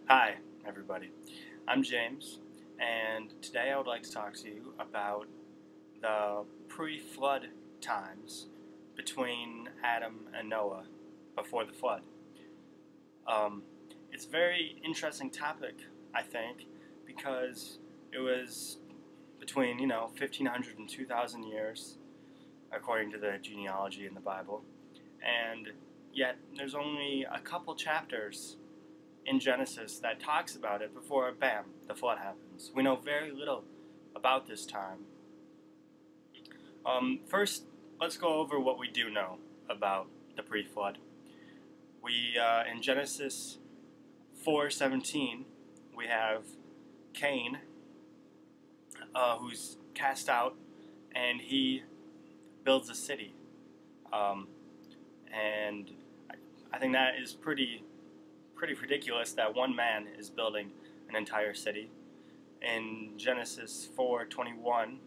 Hi, everybody. I'm James, and today I would like to talk to you about the pre-flood times between Adam and Noah before the flood. Um, it's a very interesting topic, I think, because it was between 1500 and 2000 years, according to the genealogy in the Bible, and yet there's only a couple chapters in Genesis that talks about it before, bam, the flood happens. We know very little about this time. First, let's go over what we do know about the pre-flood. In Genesis 4:17, we have Cain, who's cast out, and he builds a city. Um, and I think that is pretty ridiculous that one man is building an entire city. In Genesis 4:21,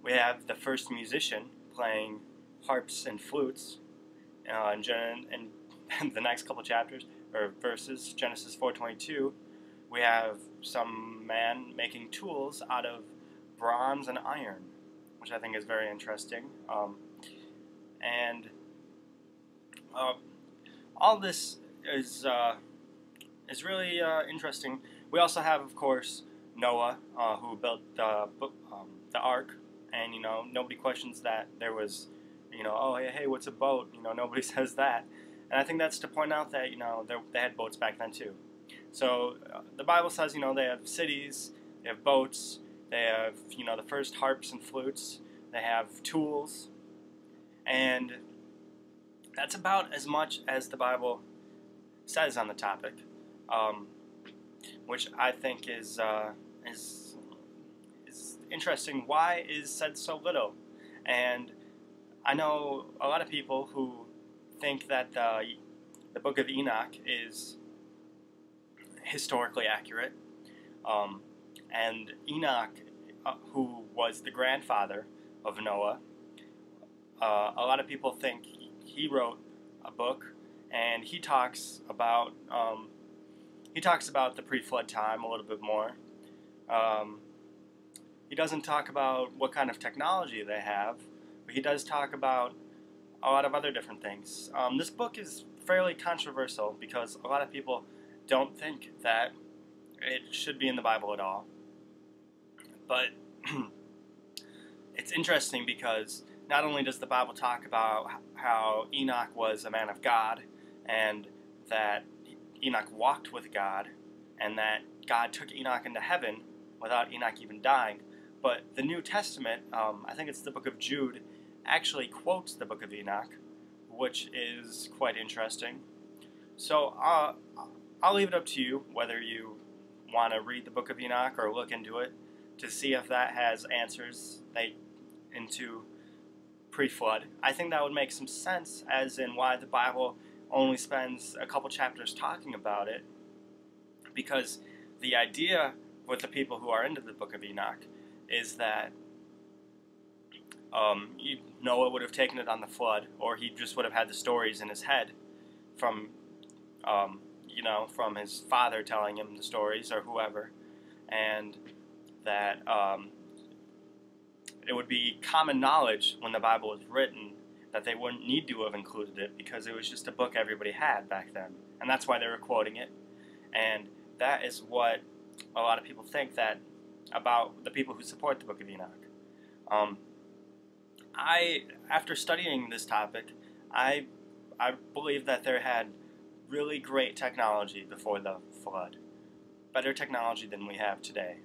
we have the first musician playing harps and flutes. In the next couple chapters or verses, Genesis 4:22, we have some man making tools out of bronze and iron, which I think is very interesting. And all this is really interesting. We also have, of course, Noah, who built the ark, and nobody questions that there was, oh hey, what's a boat? Nobody says that, and I think that's to point out that they had boats back then too. So the Bible says they have cities, they have boats, they have the first harps and flutes, they have tools, and that's about as much as the Bible says on the topic. Which I think is interesting. Why is said so little? And I know a lot of people who think that the Book of Enoch is historically accurate, and Enoch, who was the grandfather of Noah, a lot of people think he wrote a book, and he talks about the pre-flood time a little bit more. He doesn't talk about what kind of technology they have, but he does talk about a lot of other different things. This book is fairly controversial because a lot of people don't think that it should be in the Bible at all. But it's interesting because not only does the Bible talk about how Enoch was a man of God, and that Enoch walked with God, and that God took Enoch into heaven without Enoch even dying, but the New Testament, I think it's the book of Jude, actually quotes the book of Enoch, which is quite interesting. So I'll leave it up to you whether you want to read the book of Enoch or look into it to see if that has answers into pre-flood. I think that would make some sense, as in why the Bible only spends a couple chapters talking about it, because the idea with the people who are into the book of Enoch is that Noah would have taken it on the flood, or he just would have had the stories in his head from from his father telling him the stories or whoever, and that it would be common knowledge when the Bible was written that they wouldn't need to have included it because it was just a book everybody had back then, and that's why they were quoting it. And that is what a lot of people think that about the people who support the Book of Enoch. After studying this topic, I believe that there had really great technology before the flood, better technology than we have today.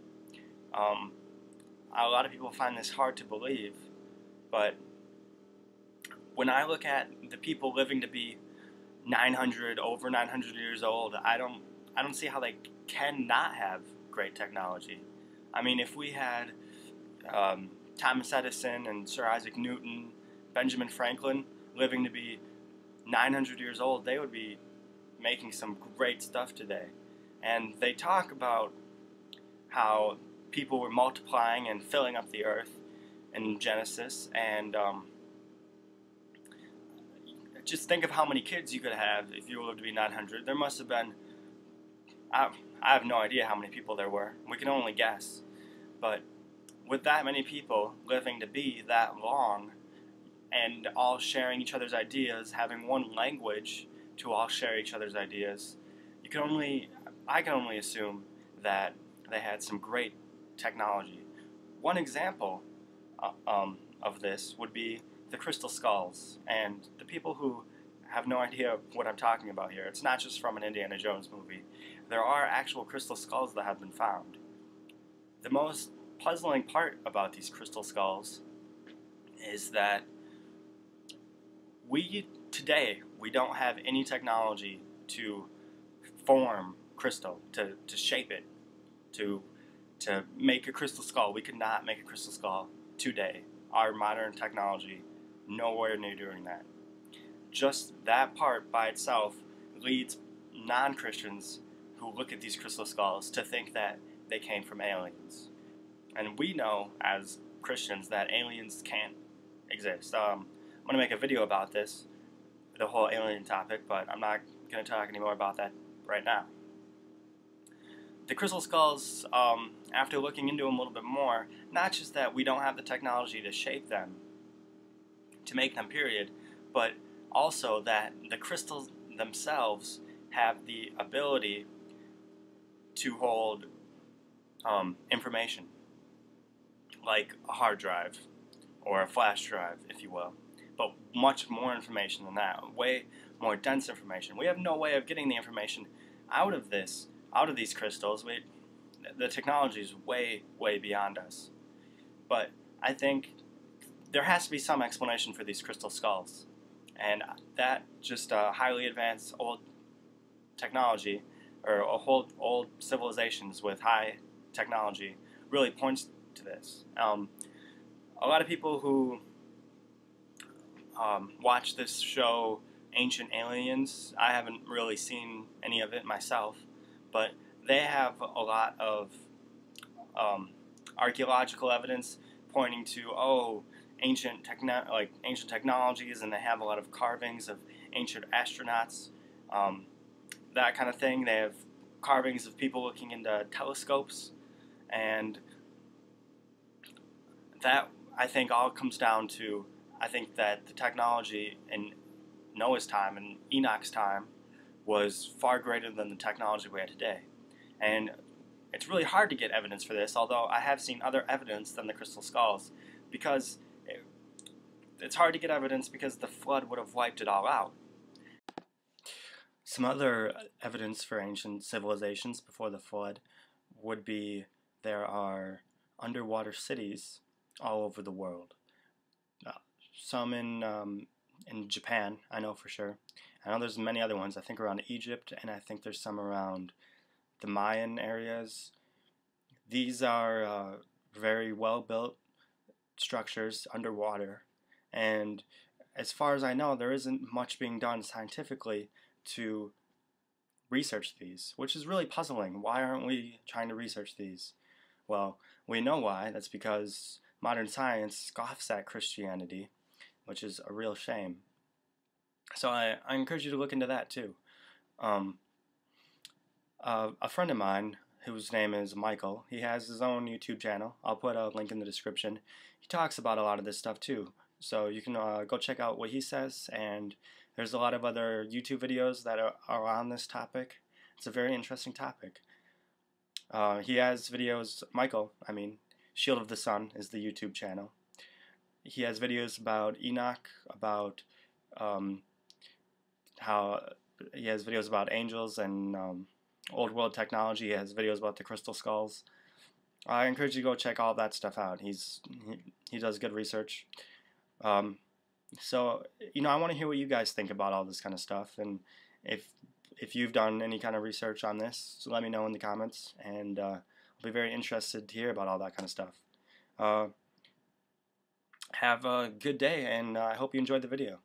A lot of people find this hard to believe, but when I look at the people living to be over 900 years old, I don't see how they cannot have great technology. I mean, if we had Thomas Edison and Sir Isaac Newton, Benjamin Franklin living to be 900 years old, they would be making some great stuff today. And they talk about how people were multiplying and filling up the earth in Genesis, and just think of how many kids you could have if you lived to be 900. There must have been I, I have no idea how many people there were. We can only guess. But with that many people living to be that long and all sharing each other's ideas, having one language to all share each other's ideas, I can only assume that they had some great technology. One example of this would be the Crystal Skulls, and the people who have no idea what I'm talking about here, it's not just from an Indiana Jones movie. There are actual crystal skulls that have been found. The most puzzling part about these crystal skulls is that today we don't have any technology to form crystal, to shape it, to make a crystal skull. We could not make a crystal skull today. Our modern technology, nowhere near doing that. Just that part by itself leads non-Christians who look at these crystal skulls to think that they came from aliens. And we know as Christians that aliens can't exist. I'm going to make a video about this, the whole alien topic, but I'm not going to talk anymore about that right now. The crystal skulls, after looking into them a little bit more, not just that we don't have the technology to shape them, to make them, period, but also that the crystals themselves have the ability to hold information, like a hard drive or a flash drive, if you will, but much more information than that, way more dense information. We have no way of getting the information out of these crystals. The technology is way, way beyond us. But I think there has to be some explanation for these crystal skulls, and that just highly advanced old technology, or old civilizations with high technology, really points to this. A lot of people who watch this show, Ancient Aliens, I haven't really seen any of it myself, but they have a lot of archaeological evidence pointing to ancient technologies, and they have a lot of carvings of ancient astronauts, that kind of thing. They have carvings of people looking into telescopes, and that, I think, all comes down to, I think that the technology in Noah's time and Enoch's time was far greater than the technology we have today. And it's really hard to get evidence for this, although I have seen other evidence than the crystal skulls, because it's hard to get evidence because the flood would have wiped it all out. Some other evidence for ancient civilizations before the flood would be there are underwater cities all over the world. Some in Japan, I know for sure. I know there's many other ones. I think around Egypt, and I think there's some around the Mayan areas. These are very well-built structures underwater, and as far as I know, there isn't much being done scientifically to research these, which is really puzzling. Why aren't we trying to research these? Well, we know why. That's because modern science scoffs at Christianity, which is a real shame. So I encourage you to look into that too. A friend of mine, whose name is Michael, he has his own YouTube channel. I'll put a link in the description. He talks about a lot of this stuff too, so you can go check out what he says, and there's a lot of other YouTube videos that are on this topic. It's a very interesting topic. He has videos, Shield of the Sun is the YouTube channel. He has videos about Enoch, about he has videos about angels and old world technology. He has videos about the crystal skulls. I encourage you to go check all that stuff out. He does good research. So, I want to hear what you guys think about all this kind of stuff, and if you've done any kind of research on this, so let me know in the comments, and I'll be very interested to hear about all that kind of stuff. Have a good day, and I hope you enjoyed the video.